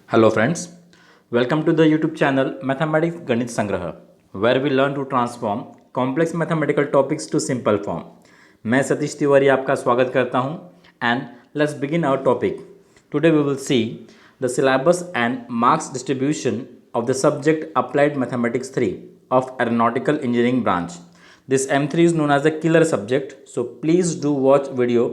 Hello friends, welcome to the YouTube channel Mathematics Ganit Sangraha, where we learn to transform complex mathematical topics to simple form. मैं सतीश तिवारी आपका स्वागत करता हूं and let's begin our topic. Today we will see the syllabus and marks distribution of the subject Applied Mathematics 3 of Aeronautical Engineering branch. This M3 is known as a killer subject, so please do watch video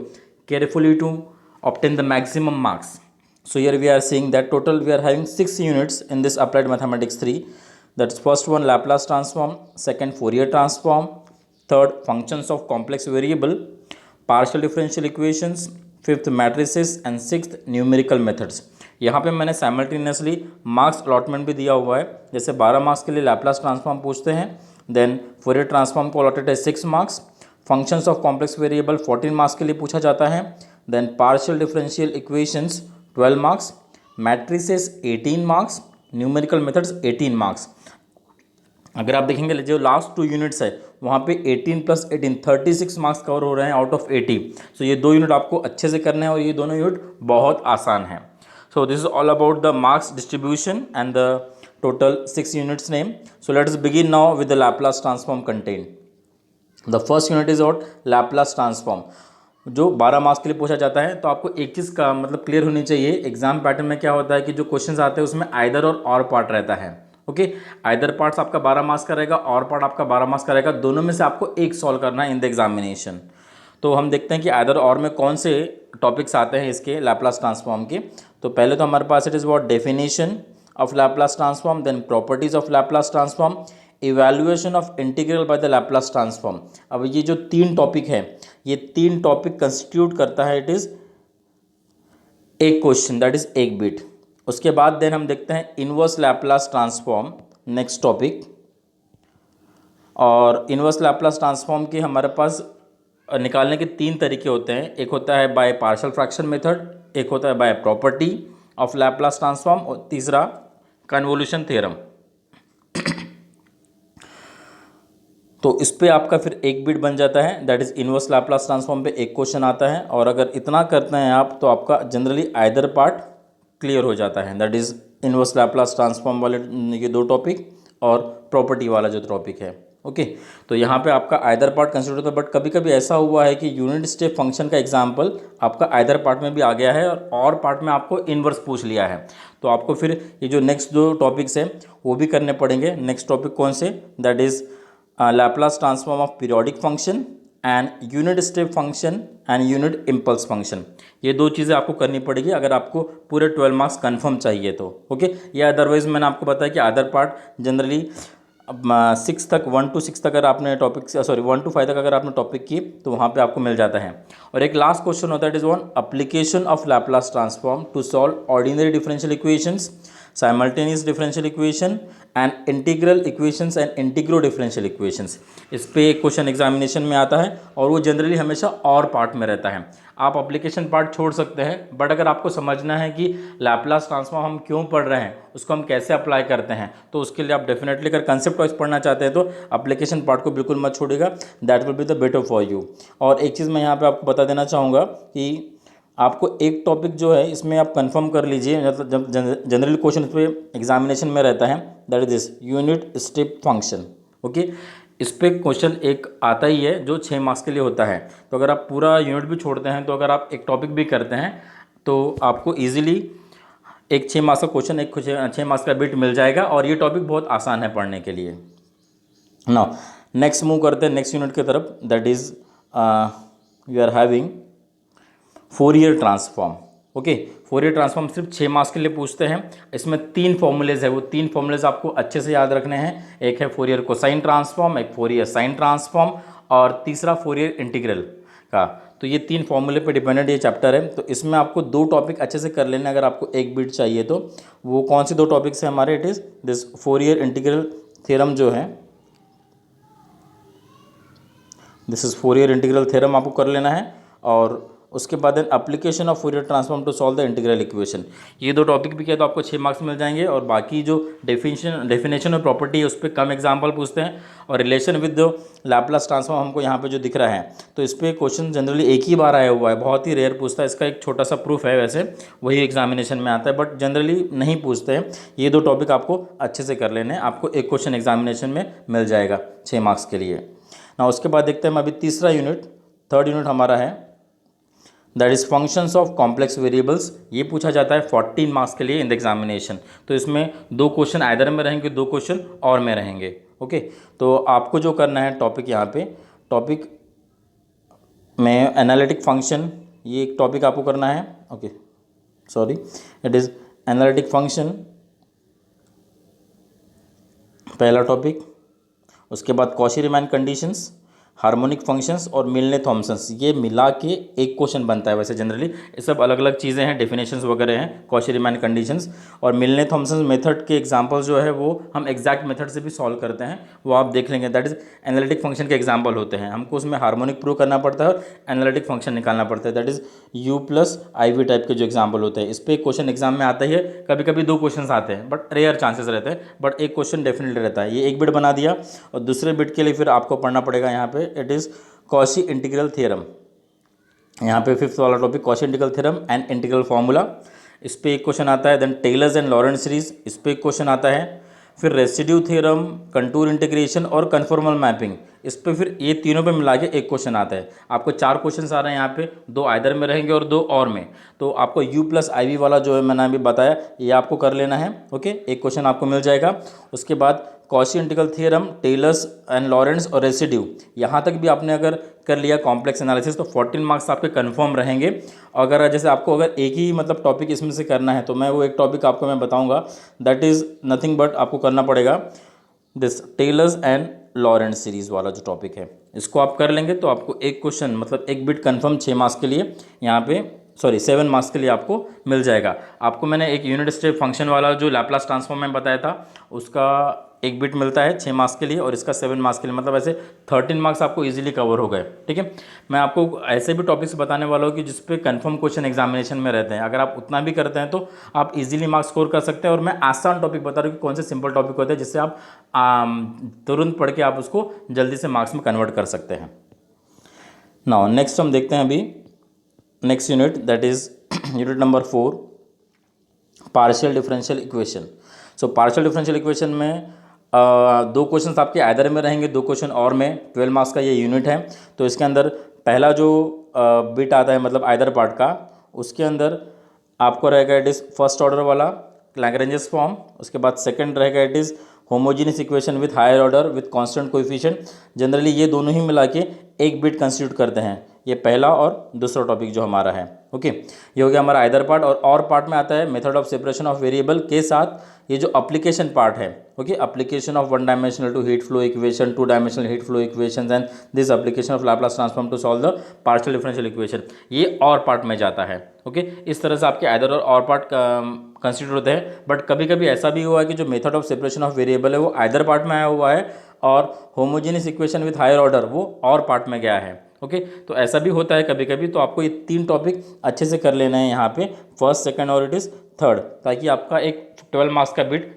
carefully to obtain the maximum marks. So here we are seeing that total we are having 6 units in this applied mathematics 3. That's first one Laplace transform, second Fourier transform, third functions of complex variable, partial differential equations, fifth matrices and sixth numerical methods. यहाँ पे मैंने simultaneously marks allotment भी दिया हुआ है. जैसे 12 marks के लिए लैपलास ट्रांसफॉर्म पूछते हैं, देन फोरियर ट्रांसफॉर्म को अलॉटेड है 6 marks, functions of complex variable 14 marks के लिए पूछा जाता है, then partial differential equations 12 marks, matrices 18 marks, numerical methods 18 marks. अगर आप देखेंगे जो लास्ट 2 यूनिट्स है वहाँ पे 18 + 18 36 मार्क्स कवर हो रहे हैं आउट ऑफ 80. सो ये 2 यूनिट आपको अच्छे से करने हैं और ये दोनों यूनिट बहुत आसान हैं. So this is all about the marks distribution and the total 6 units name. So let's begin now with the Laplace transform content. The first unit is what? Laplace transform, जो 12 मार्क्स के लिए पूछा जाता है. तो आपको एक चीज़ का मतलब क्लियर होनी चाहिए, एग्जाम पैटर्न में क्या होता है कि जो क्वेश्चंस आते हैं उसमें आइदर और पार्ट रहता है. ओके, आइदर पार्ट्स आपका 12 मार्क्स का रहेगा और पार्ट आपका 12 मार्क्स का रहेगा. दोनों में से आपको एक सॉल्व करना है इन द एग्जामिनेशन. तो हम देखते हैं कि आइदर और में कौन से टॉपिक्स आते हैं इसके लैपलास ट्रांसफॉर्म के. तो पहले तो हमारे पास it is what? Definition of Laplace transform, then properties of Laplace transform, evaluation of integral by the Laplace transform. अब ये जो 3 टॉपिक है, ये 3 टॉपिक कंस्टिट्यूट करता है इट इज़ एक क्वेश्चन, दैट इज एक बिट. उसके बाद देन हम देखते हैं inverse Laplace transform, next topic. और इनवर्स लैपलास ट्रांसफॉर्म के हमारे पास निकालने के 3 तरीके होते हैं. एक होता है बाय पार्शियल फ्रैक्शन मेथड, एक होता है by property of Laplace transform और तीसरा कन्वोल्यूशन थ्योरम. तो इस पे आपका फिर एक बिट बन जाता है, that is inverse Laplace transform पे एक क्वेश्चन आता है. और अगर इतना करते हैं आप तो आपका जनरली आइदर पार्ट क्लियर हो जाता है, that is inverse Laplace transform वाले ये 2 टॉपिक और प्रॉपर्टी वाला जो टॉपिक है. ओके, तो यहाँ पे आपका आइदर पार्ट कंसिडर होता है. बट कभी कभी ऐसा हुआ है कि यूनिट स्टेप फंक्शन का एग्जाम्पल आपका आइदर पार्ट में भी आ गया है और पार्ट में आपको इनवर्स पूछ लिया है. तो आपको फिर ये जो नेक्स्ट 2 टॉपिक्स हैं वो भी करने पड़ेंगे. नेक्स्ट टॉपिक कौन से? That is Laplace transform of periodic function and unit step function and unit impulse function. ये 2 चीज़ें आपको करनी पड़ेगी अगर आपको पूरे 12 मार्क्स कंफर्म चाहिए तो. ओके, या अदरवाइज मैंने आपको बताया कि अदर पार्ट जनरली 6 तक 1 to 6 तक अगर आपने टॉपिक 1 to 5 तक अगर आपने टॉपिक की तो वहाँ पे आपको मिल जाता है. और एक लास्ट क्वेश्चन होता है, it is one application of Laplace transform to solve ordinary differential equations, simultaneous differential equation and integral equations and integro differential equations. इस पे एक क्वेश्चन एग्जामिनेशन में आता है और वो जनरली हमेशा और पार्ट में रहता है. आप एप्लीकेशन पार्ट छोड़ सकते हैं, बट अगर आपको समझना है कि लैपलास ट्रांसफॉर्म हम क्यों पढ़ रहे हैं, उसको हम कैसे अप्लाई करते हैं, तो उसके लिए आप डेफिनेटली अगर कंसेप्ट वाइज पढ़ना चाहते हैं तो एप्लीकेशन पार्ट को बिल्कुल मत छोड़िएगा, that will be the better for you. और एक चीज़ मैं यहाँ पर आपको बता देना चाहूँगा कि आपको एक टॉपिक जो है इसमें आप कंफर्म कर लीजिए, मतलब जब जनरल क्वेश्चन इस पर एग्जामिनेशन में रहता है, that is this unit step function. Okay, इस पर क्वेश्चन एक आता ही है जो 6 मार्क्स के लिए होता है. तो अगर आप पूरा यूनिट भी छोड़ते हैं तो अगर आप एक टॉपिक भी करते हैं तो आपको ईजिली एक 6 मार्क्स का क्वेश्चन, एक 6 मार्क्स का बिट मिल जाएगा. और ये टॉपिक बहुत आसान है पढ़ने के लिए. नाउ नेक्स्ट मूव करते हैं नेक्स्ट यूनिट की तरफ, that is you are having Fourier transform. Okay, Fourier transform सिर्फ 6 मार्क्स के लिए पूछते हैं. इसमें 3 फॉर्मूलेज है, वो 3 फॉर्मूलेज आपको अच्छे से याद रखने हैं. एक है फोरियर कोसाइन ट्रांसफॉर्म, एक फोरियर साइन ट्रांसफॉर्म और तीसरा फोरियर इंटीग्रल का. तो ये 3 फॉर्मूले पे डिपेंडेंट ये चैप्टर है. तो इसमें आपको 2 टॉपिक अच्छे से कर लेना. अगर आपको एक बिट चाहिए तो वो कौन से 2 टॉपिक्स हैं हमारे? It is this Fourier integral theorem जो है, this is Fourier integral theorem आपको कर लेना है. और उसके बाद then application of Fourier transform to solve the integral equation. ये 2 टॉपिक भी किया तो आपको 6 मार्क्स मिल जाएंगे, और बाकी जो डेफिनेशन और प्रॉपर्टी है उस पर कम एग्जाम्पल पूछते हैं, और रिलेशन विद जो लैपलास ट्रांसफॉर्म हमको यहाँ पे जो दिख रहा है, तो इस पर क्वेश्चन जनरली एक ही बार आया हुआ है, बहुत ही रेयर पूछता है। इसका एक छोटा सा प्रूफ है, वैसे वही एग्जामिनेशन में आता है, बट जनरली नहीं पूछते हैं। ये 2 टॉपिक आपको अच्छे से कर लेने हैं, आपको एक क्वेश्चन एग्जामिनेशन में मिल जाएगा 6 मार्क्स के लिए ना। उसके बाद देखते हैं हम अभी तीसरा यूनिट, थर्ड यूनिट हमारा है, that is functions of complex variables. ये पूछा जाता है 14 मार्क्स के लिए इन द एग्जामिनेशन। तो इसमें 2 क्वेश्चन आइदर में रहेंगे, 2 क्वेश्चन और में रहेंगे। ओके, तो आपको जो करना है टॉपिक, यहाँ पे टॉपिक में एनालिटिक फंक्शन, ये एक टॉपिक आपको करना है। Okay sorry, it is analytic function, पहला टॉपिक। उसके बाद Cauchy Riemann conditions, harmonic functions और मिलने थॉमसन्स, ये मिला के एक क्वेश्चन बनता है। वैसे जनरली ये सब अलग अलग चीज़ें हैं, डेफिनेशंस वगैरह हैं, कॉची रीमान कंडीशंस और मिलने थॉमसन्स मेथड के एग्जांपल जो है वो हम एग्जैक्ट मेथड से भी सॉल्व करते हैं, वो आप देख लेंगे। दैट इज एनालिटिक फंक्शन के एग्जाम्पल होते हैं, हमको उसमें हार्मोनिक प्रूव करना पड़ता है और एनालिटिक फंक्शन निकालना पड़ता है। That is U plus IV type के जो एग्जाम्पल होते हैं। इस पर एक क्वेश्चन एग्जाम में आता ही है, कभी कभी 2 क्वेश्चन आते हैं, बट रेयर चांसेस रहते हैं, बट एक क्वेश्चन डेफिनेटली रहता है। ये एक बिट बना दिया, और दूसरे बिट के लिए फिर आपको पढ़ना पड़ेगा यहाँ पे, it is Cauchy integral theorem. यहाँ पे 5th वाला topic Cauchy integral theorem and integral formula, इस पे एक क्वेश्चन आता है। Then Taylor's and Laurent series, इस पे एक क्वेश्चन आता है। फिर रेसिड्यू थ्योरम, कंटूर इंटीग्रेशन और कन्फॉर्मल मैपिंग, इस पे फिर ये तीनों पे मिला के एक क्वेश्चन आता है। आपको 4 क्वेश्चन आ रहे हैं यहाँ पे, 2 आइदर में रहेंगे और 2 और में। तो आपको U प्लस IV वाला जो है मैंने अभी बताया, ये आपको कर लेना है। ओके, एक क्वेश्चन आपको मिल जाएगा। उसके बाद Cauchy integral theorem, Taylor's and Laurent's और रेसिड्यू, यहाँ तक भी आपने अगर कर लिया कॉम्प्लेक्स एनालिसिस तो 14 मार्क्स आपके कंफर्म रहेंगे। अगर जैसे आपको अगर एक ही मतलब टॉपिक इसमें से करना है, तो मैं वो एक टॉपिक आपको मैं बताऊंगा, दैट इज़ नथिंग बट आपको करना पड़ेगा this Taylor's and Laurent's series वाला जो टॉपिक है, इसको आप कर लेंगे तो आपको एक क्वेश्चन मतलब एक बिट कंफर्म 6 मार्क्स के लिए यहाँ पे, सॉरी 7 मार्क्स के लिए आपको मिल जाएगा। आपको मैंने एक यूनिट स्टेप फंक्शन वाला जो लैपलास ट्रांसफॉर्म में बताया था, उसका एक बिट मिलता है 6 मार्क्स के लिए, और इसका 7 मार्क्स के लिए, मतलब ऐसे 13 मार्क्स आपको इजीली कवर हो गए। ठीक है, मैं आपको ऐसे भी टॉपिक्स बताने वाला हूँ कि जिस पे कंफर्म क्वेश्चन एग्जामिनेशन में रहते हैं। अगर आप उतना भी करते हैं तो आप इजीली मार्क्स स्कोर कर सकते हैं। और मैं आसान टॉपिक बता रहा हूँ कि कौन से सिंपल टॉपिक होते हैं जिससे आप तुरंत पढ़ के आप उसको जल्दी से मार्क्स में कन्वर्ट कर सकते हैं। नाउ नेक्स्ट हम देखते हैं अभी next unit, that is unit number 4, partial differential equation. So partial differential equation में 2 क्वेश्चन आपके आइदर में रहेंगे, 2 क्वेश्चन और में। 12 मार्क्स का ये यूनिट है। तो इसके अंदर पहला जो बिट आता है मतलब आइदर पार्ट का, उसके अंदर आपको रहेगा इट इज़ फर्स्ट ऑर्डर वाला लैग्रेंजेस फॉर्म। उसके बाद सेकंड रहेगा it is homogeneous equation with higher order with constant coefficient. Generally ये दोनों ही मिला के एक बिट कंस्टिट्यूट करते हैं, ये पहला और दूसरा टॉपिक जो हमारा है। ओके, ये हो गया हमारा आइदर पार्ट। और पार्ट में आता है method of separation of variable के साथ ये जो एप्लीकेशन पार्ट है। Okay, application of 1 dimensional to heat flow equation, 2 dimensional heat flow equations and this application of Laplace transform to solve the partial differential equation, ये और part में जाता है। ओके, इस तरह से आपके आइदर और पार्ट कंस्टिट्यूट होते हैं। बट कभी कभी ऐसा भी हुआ है कि जो method of separation of variable है वो आइदर पार्ट में आया हुआ है, और homogeneous equation with higher order वो और पार्ट में गया है। ओके, तो ऐसा भी होता है कभी कभी। तो आपको ये 3 टॉपिक अच्छे से कर लेना है यहाँ पे, फर्स्ट, सेकंड और इट इज़ थर्ड, ताकि आपका एक 12 मार्क्स का बिट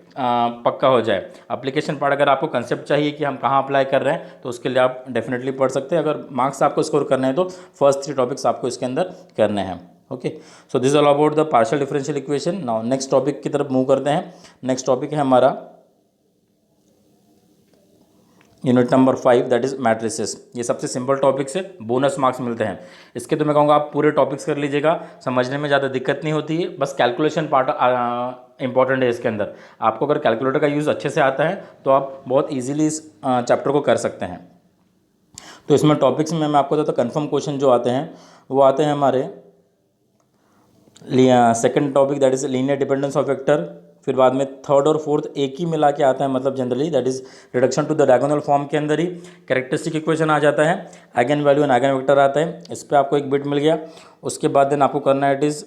पक्का हो जाए। एप्लीकेशन पार्ट अगर आपको कंसेप्ट चाहिए कि हम कहाँ अप्लाई कर रहे हैं, तो उसके लिए आप डेफिनेटली पढ़ सकते हैं। अगर मार्क्स आपको स्कोर करने हैं तो फर्स्ट 3 टॉपिक्स आपको इसके अंदर करने हैं। Okay, so this all about the partial differential equation. Now next topic की तरफ मूव करते हैं। नेक्स्ट टॉपिक है हमारा unit number 5, that is matrices. ये सबसे सिंपल टॉपिक से बोनस मार्क्स मिलते हैं। इसके तो मैं कहूँगा आप पूरे टॉपिक्स कर लीजिएगा, समझने में ज़्यादा दिक्कत नहीं होती है। बस कैलकुलेशन पार्ट इंपॉर्टेंट है इसके अंदर। आपको अगर कैलकुलेटर का यूज़ अच्छे से आता है तो आप बहुत ईजिली इस चैप्टर को कर सकते हैं। तो इसमें टॉपिक्स में मैं आपको बताता हूँ, कन्फर्म क्वेश्चन जो आते हैं वो आते हैं हमारे second topic that is linear dependence of vector. फिर बाद में थर्ड और फोर्थ एक ही मिला के आता है, मतलब generally that is reduction to the diagonal form के अंदर ही कैरेक्टरिस्टिक इक्वेशन आ जाता है। Eigen value and eigen vector आता है, इस पर आपको एक बिट मिल गया। उसके बाद देन आपको करना है इट इज़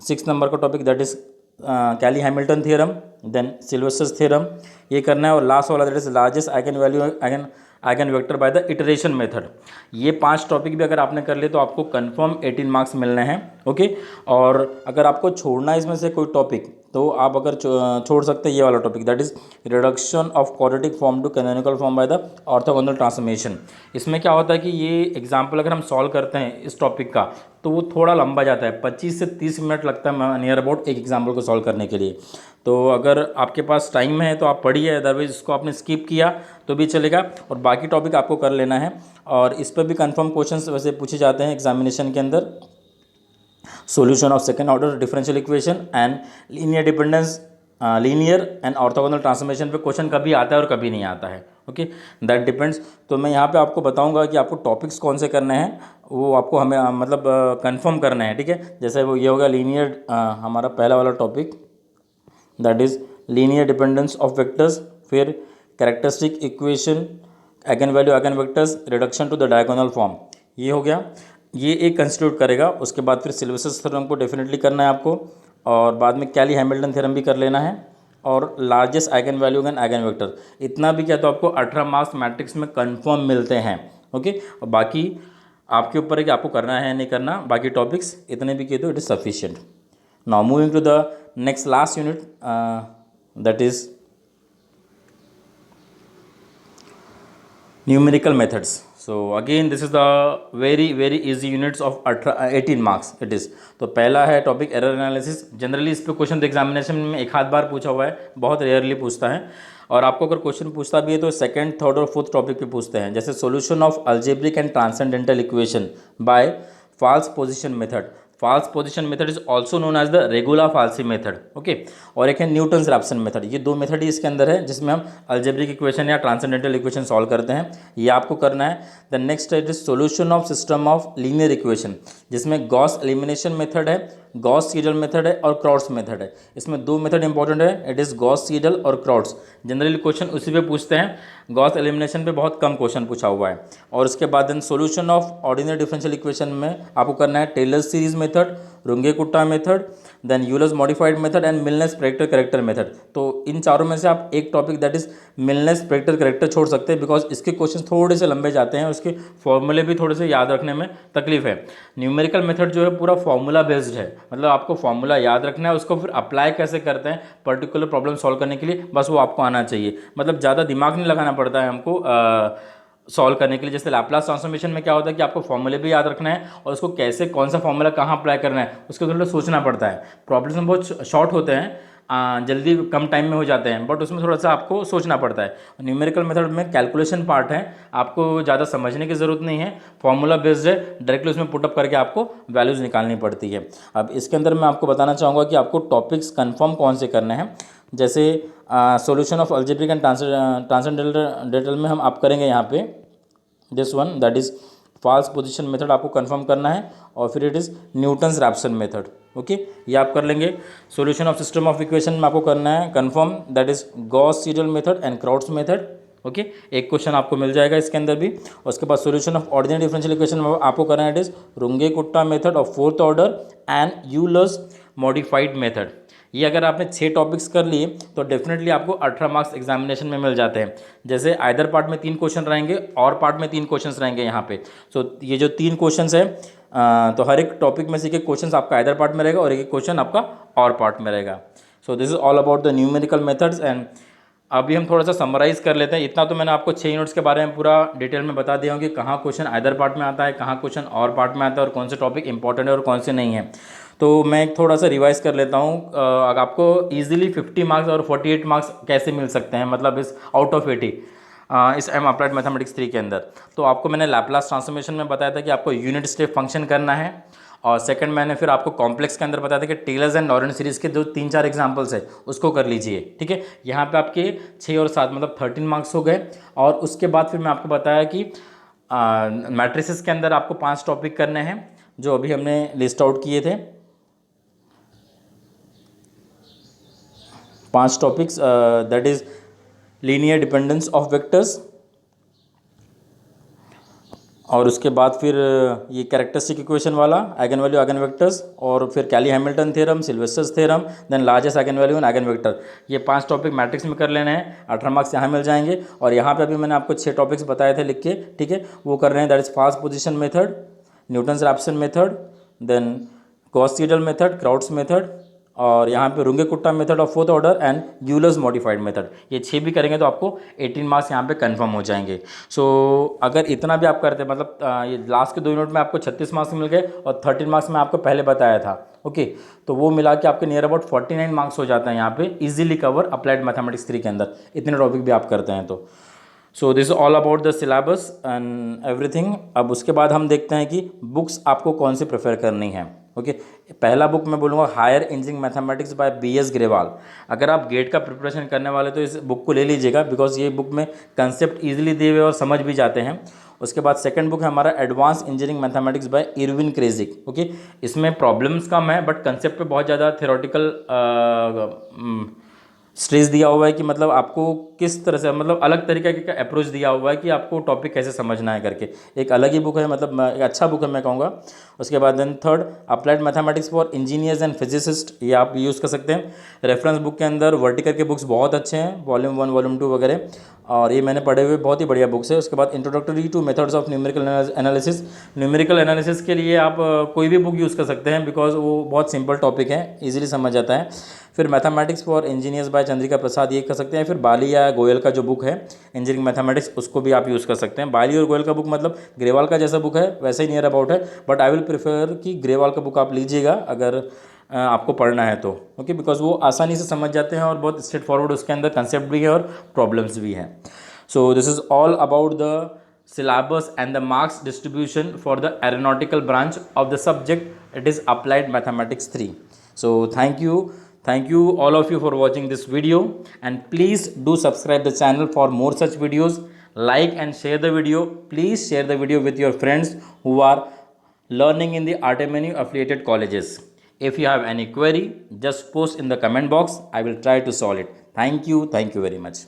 6 नंबर का topic that is Cayley Hamilton theorem, then Sylvester's theorem, ये करना है। और लास्ट वाला that is largest eigen value eigen eigen vector by the iteration method. ये 5 टॉपिक भी अगर आपने कर लिए तो आपको कंफर्म 18 मार्क्स मिलने हैं। ओके, और अगर आपको छोड़ना है इसमें से कोई टॉपिक तो आप अगर छोड़ सकते हैं ये वाला topic, that is reduction of quadratic form to canonical form by the orthogonal transformation. इसमें क्या होता है कि ये एग्जाम्पल अगर हम सॉल्व करते हैं इस टॉपिक का तो वो थोड़ा लंबा जाता है, 25 से 30 मिनट लगता है नियर अबाउट एक एग्जाम्पल को सॉल्व करने के लिए। तो अगर आपके पास टाइम है तो आप पढ़िए, अदरवाइज इसको आपने स्किप किया तो भी चलेगा, और बाकी टॉपिक आपको कर लेना है। और इस पर भी कंफर्म क्वेश्चंस वैसे पूछे जाते हैं एग्जामिनेशन के अंदर। Solution of second order differential equation and linear dependence, linear and orthogonal transformation पे क्वेश्चन कभी आता है और कभी नहीं आता है। Okay, that depends. तो मैं यहाँ पे आपको बताऊंगा कि आपको टॉपिक्स कौन से करने हैं, वो आपको हमें मतलब कंफर्म करना है। ठीक है, जैसे वो ये होगा लीनियर, हमारा पहला वाला topic that is linear dependence of vectors, फिर characteristic equation, eigen value eigen vectors, reduction to the diagonal form, ये हो गया। ये एक कंस्टिट्यूट करेगा। उसके बाद फिर सिल्वेस्ट्रस थ्योरम को डेफिनेटली करना है आपको, और बाद में कैली हैमिल्टन थ्योरम भी कर लेना है, और largest eigen value and eigen vector. इतना भी क्या तो आपको 18 मार्क्स मैट्रिक्स में कंफर्म मिलते हैं। ओके, और बाकी आपके ऊपर है कि आपको करना है या नहीं करना। बाकी टॉपिक्स इतने भी किए तो it is sufficient. Now moving to the next last unit, that is numerical methods. So again this is the very easy units of 18 marks it is. तो पहला है टॉपिक एरर एनालिसिस। जनरली इस पे question तो examination में एक आध बार पूछा हुआ है, बहुत रेयरली पूछता है, और आपको अगर क्वेश्चन पूछता भी है तो सेकंड, थर्ड और फोर्थ टॉपिक पे पूछते हैं। जैसे solution of algebraic and transcendental equation by false position method. False position method is also known as the regula falsi method. Okay, और एक है न्यूटन्स रैप्सन मेथड। ये दो मेथड ही इसके अंदर है जिसमें हम अलजेब्रिक इक्वेशन या ट्रांसेंडेंटल इक्वेशन सॉल्व करते हैं, ये आपको करना है। The next is solution of system of linear equation, जिसमें गॉस एलिमिनेशन मेथड है, गॉस सीडल मेथड है और क्रॉट्स मेथड है। इसमें दो मेथड इंपॉर्टेंट है, इट इज़ गॉस सीडल और क्रॉट्स। जनरली क्वेश्चन उसी पे पूछते हैं, गॉस एलिमिनेशन पे बहुत कम क्वेश्चन पूछा हुआ है। और उसके बाद then solution of ordinary differential equation में आपको करना है Taylor's series method, Runge Kutta method, then Euler's modified method and Milne's predictor character method. तो इन चारों में से आप एक topic that is Milne's predictor character छोड़ सकते हैं, बिकॉज इसके क्वेश्चन थोड़े से लंबे जाते हैं, उसके फॉर्मूले भी थोड़े से याद रखने में तकलीफ है। न्यूमेरिकल मेथड जो है पूरा फॉर्मूला बेस्ड है, मतलब आपको फॉर्मूला याद रखना है, उसको फिर अप्लाई कैसे करते हैं पर्टिकुलर प्रॉब्लम सॉल्व करने के लिए, बस वो आपको आना चाहिए। मतलब ज़्यादा दिमाग नहीं लगाना पड़ता है हमको सॉल्व करने के लिए। जैसे लैप्लास ट्रांसफॉर्मेशन में क्या होता है कि आपको फॉर्मूले भी याद रखना है, और उसको कैसे कौन सा फॉर्मूला कहाँ अप्लाई करना है उसको थोड़ा सोचना पड़ता है। प्रॉब्लम्स में बहुत शॉर्ट होते हैं, जल्दी कम टाइम में हो जाते हैं, बट उसमें थोड़ा सा आपको सोचना पड़ता है। न्यूमेरिकल मेथड में कैलकुलेशन पार्ट है, आपको ज़्यादा समझने की ज़रूरत नहीं है, फॉर्मूला बेस्ड है, डायरेक्टली उसमें पुटअप करके आपको वैल्यूज़ निकालनी पड़ती है। अब इसके अंदर मैं आपको बताना चाहूँगा कि आपको टॉपिक्स कन्फर्म कौन से करने हैं। जैसे solution of algebraic and transcendental में हम आप करेंगे यहाँ पे this one, that is false position method आपको कंफर्म करना है, और फिर it is Newton's Raphson method. Okay, ये आप कर लेंगे। Solution of system of equation में आपको करना है confirm, that is Gauss Seidel method and Crout's method. Okay, एक क्वेश्चन आपको मिल जाएगा इसके अंदर भी। उसके बाद solution of ordinary differential equation में आपको करना है it is Runge Kutta method of fourth order and Euler's modified method. ये अगर आपने 6 टॉपिक्स कर लिए तो डेफिनेटली आपको 18 मार्क्स एग्जामिनेशन में मिल जाते हैं। जैसे आइदर पार्ट में 3 क्वेश्चन रहेंगे और पार्ट में 3 क्वेश्चंस रहेंगे यहाँ पे। सो ये जो 3 क्वेश्चंस है, तो हर एक टॉपिक में से एक क्वेश्चन आपका आइदर पार्ट में रहेगा और एक क्वेश्चन आपका और पार्ट में रहेगा। So this is all about the numerical methods. And अभी हम थोड़ा सा समराइज़ कर लेते हैं। इतना तो मैंने आपको 6 यूनिट्स के बारे में पूरा डिटेल में बता दिया हूँ कि कहाँ क्वेश्चन आइदर पार्ट में आता है, कहाँ क्वेश्चन और पार्ट में आता है, और कौन से टॉपिक इंपॉर्टेंट है और कौन से नहीं है। तो मैं थोड़ा सा रिवाइज कर लेता हूँ। अगर आपको इजीली 50 मार्क्स और 48 मार्क्स कैसे मिल सकते हैं, मतलब इस आउट ऑफ 80 इस एम अप्लाइड मैथमेटिक्स 3 के अंदर। तो आपको मैंने लैप्लास ट्रांसफॉर्मेशन में बताया था कि आपको यूनिट स्टेप फंक्शन करना है, और सेकंड मैंने फिर आपको कॉम्प्लेक्स के अंदर बताया था कि टेलर्स एंड लॉरेंट सीरीज़ के जो 3-4 एग्जांपल्स है उसको कर लीजिए। ठीक है, यहाँ पे आपके 6 और 7 मतलब 13 मार्क्स हो गए। और उसके बाद फिर मैं आपको बताया कि मैट्रिसेस के अंदर आपको 5 टॉपिक करने हैं जो अभी हमने लिस्ट आउट किए थे। 5 topics, that is linear dependence of vectors, और उसके बाद फिर ये कैरेक्टरिस्टिक इक्वेशन वाला आइगन वैल्यू आइगन वेक्टर्स, और फिर Cayley Hamilton theorem, Sylvester's theorem, then largest eigen value and eigen vector. ये 5 टॉपिक मैट्रिक्स में कर लेने हैं, 18 मार्क्स यहाँ मिल जाएंगे। और यहाँ पे अभी मैंने आपको 6 टॉपिक्स बताए थे लिख के, ठीक है, वो कर रहे हैं। That is fast position method, Newton's Raphson method, then Gauss Seidel method, Crout's method, और यहाँ पे Runge Kutta method of fourth order and Euler's modified method. ये 6 भी करेंगे तो आपको 18 मार्क्स यहाँ पे कंफर्म हो जाएंगे। सो अगर इतना भी आप करते हैं, मतलब ये लास्ट के 2 यूनिट में आपको 36 मार्क्स मिल गए और 13 मार्क्स में आपको पहले बताया था, ओके, तो वो मिला के आपके नियर अबाउट 49 मार्क्स हो जाते हैं यहाँ पे इजीली कवर अप्लाइड मैथमेटिक्स 3 के अंदर, इतने टॉपिक भी आप करते हैं तो। So this is all about the syllabus and everything. अब उसके बाद हम देखते हैं कि बुक्स आपको कौन सी प्रेफर करनी है, ओके। पहला बुक मैं बोलूँगा higher engineering mathematics by BS Grewal. अगर आप गेट का प्रिपरेशन करने वाले तो इस बुक को ले लीजिएगा, बिकॉज ये बुक में कंसेप्ट इजीली दिए हुए और समझ भी जाते हैं। उसके बाद सेकंड बुक है हमारा advance engineering mathematics by Erwin Kreyszig, okay. इसमें प्रॉब्लम्स कम है बट कंसेप्ट पे बहुत ज़्यादा थ्योरेटिकल स्ट्रेस दिया हुआ है कि मतलब आपको किस तरह से, मतलब अलग तरीके का अप्रोच दिया हुआ है कि आपको टॉपिक कैसे समझना है करके। एक अलग ही बुक है, मतलब एक अच्छा बुक है मैं कहूँगा। उसके बाद then third applied mathematics for engineers and physicists, ये आप यूज़ कर सकते हैं। रेफरेंस बुक के अंदर वर्टिकल के बुक्स बहुत अच्छे हैं, वॉल्यूम 1 वॉल्यूम 2 वगैरह, और ये मैंने पढ़े हुए बहुत ही बढ़िया बुक्स है। उसके बाद introductory two methods of numerical analysis. Numerical analysis के लिए आप कोई भी बुक यूज़ कर सकते हैं बिकॉज वो बहुत सिंपल टॉपिक है, इजीली समझ आता है। फिर mathematics for engineers by Chandrika Prasad, ये कर सकते हैं। फिर बाली या गोयल का जो बुक है इंजीनियरिंग मैथमेटिक्स, उसको भी आप यूज़ कर सकते हैं। बाली और गोयल का बुक मतलब ग्रेवाल का जैसा बुक है वैसे ही नियर अबाउट है, बट आई विल प्रेफर कि ग्रेवाल का बुक आप लीजिएगा अगर आपको पढ़ना है तो, ओके, बिकॉज वो आसानी से समझ जाते हैं और बहुत स्ट्रेट फॉरवर्ड उसके अंदर कंसेप्ट भी है और प्रॉब्लम्स भी हैं। So this is all about the syllabus and the marks distribution for the aeronautical branch of the subject, it is applied mathematics 3. So thank you all of you for watching this video, and please do subscribe the channel for more such videos. Like and share the video. Please share the video with your friends who are learning in the RTMNU affiliated colleges. If you have any query, just post in the comment box. I will try to solve it. Thank you very much.